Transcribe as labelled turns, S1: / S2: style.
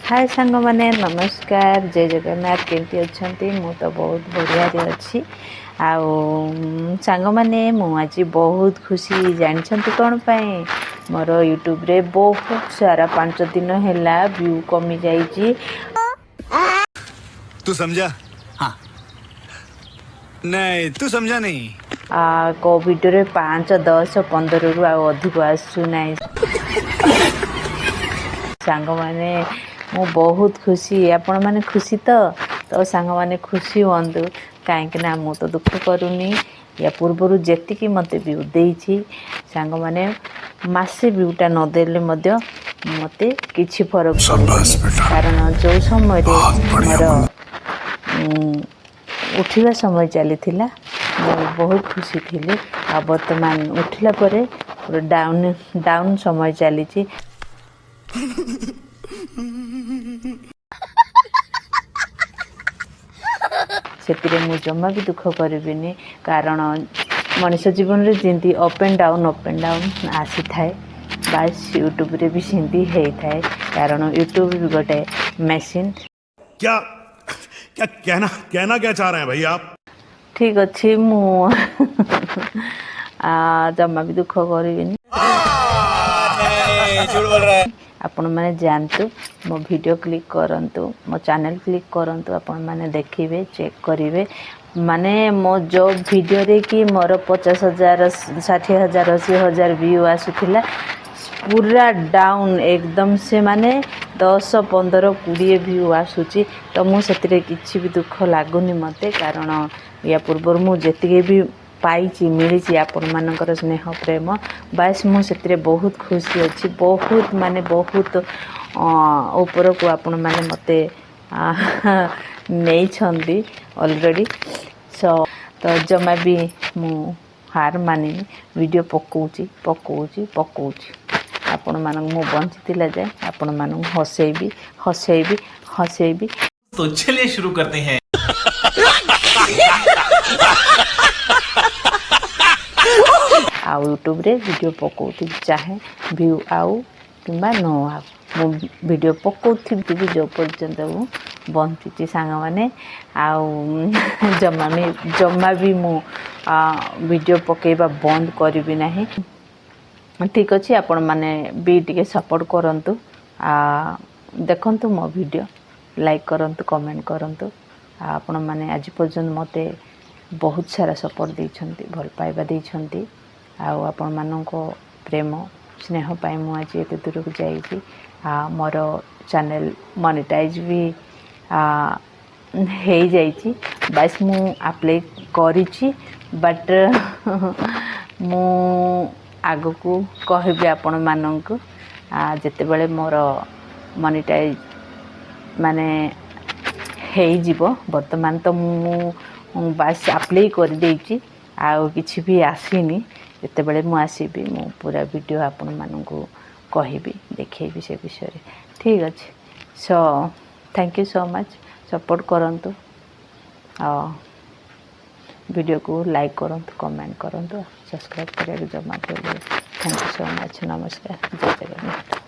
S1: हाय सांग मैंने नमस्कार जय जगन्नाथ केमती अच्छा मु तो बहुत बढ़िया अच्छी सांग मैंने आज बहुत खुशी जानते कौन पाई मोर यूट्यूब रे बहुत सारा 5 दिन है व्यू कमी जाइए।
S2: तू समझा? हाँ नहीं तू समझा नहीं।
S1: को वीडियो 5 10 15 रु अधिक आसुना सांग मैंने मु बहुत खुशी आपण मैंने खुशी तो सांग मैंने खुशी हूँ कहीं मु तो दुख करूनी या पूर्वर जी मत व्यू देती सांग मैंने मसे व्यूटा नदेले मत किसी फरक कारण जो समय मोर उठा समय चली बहुत खुशी थी आ बर्तमान उठिला डाउन डाउन समय चली से मु जमा भी दुख करी कारण मनुष्य जीवन में जमी अप एंड डाउन आसी थाए बास यूट्यूब रे भी सेमती होता है कारण यूट्यूब भी गोटे मशीन।
S3: क्या क्या कहना क्या चाह रहे हैं भाई आप?
S1: ठीक अच्छे मु जमा भी दुख करी आपण मैंने जानतु मो वीडियो क्लिक करंतु मो चैनल क्लिक करंतु आपण मैंने देखिए चेक करेंगे माने मो जो वीडियो रे कि मोर 50,000 60,000 80,000 व्यू आसुला पूरा डाउन एकदम से माने 10 15 20 व्यू आसूची तो मुझे किसी भी दुख लगुनि मत कारण या पूर्व मुझे भी पाई मिली आपण मानकर स्नेह प्रेम बास मुझे बहुत खुशी अच्छी बहुत माने बहुत ऊपर को आपण मैंने मत नहीं ऑलरेडी सो तो जमा भी मु हार मानी वीडियो पकाऊँच आपण मानक मु बंची जाए आपण मानक हसैबी।
S4: तो चलिए शुरू करते हैं।
S1: आउ यूट्यूब रे वीडियो पकाउती चाहे व्यू आउ कि न आउ मु वीडियो पकाउथी भी जो पर्यंत मु बंची सांग मैंने जमा भी मु वीडियो पकेबा बंद करी ना। ठीक अच्छे आपण मैंने भी टे सपोर्ट करंतु देखंतु मो वीडियो लाइक करंतु कमेंट करंतु आपण मैंने आज पर्यंत मते बहुत सारा सपोर्ट देइछंती भल पाइबा देइछंती आपण मानको प्रेम स्नेह पाई मु आज एते दूर को जाइए मोर चैनल मोनेटाइज भी हो जाइए बस मु अप्लाई करिछि बट मु आग को कहबी आपण मानक जिते बड़े मोर मोनेटाइज माने हो बर्तमान तो मु बास अप्लाई कर देइछि आउ किछि भी आसीनी जिते बड़े मु आसीबी मु पूरा वीडियो आपण मानक कहबी देखेबी से विषय। ठीक अच्छे so thank you so much support करंतु वीडियो को लाइक करंतु कमेंट करंतु सब्सक्राइब करें जमा थैंक यू सो मच नमस्कार जय जगन्नाथ।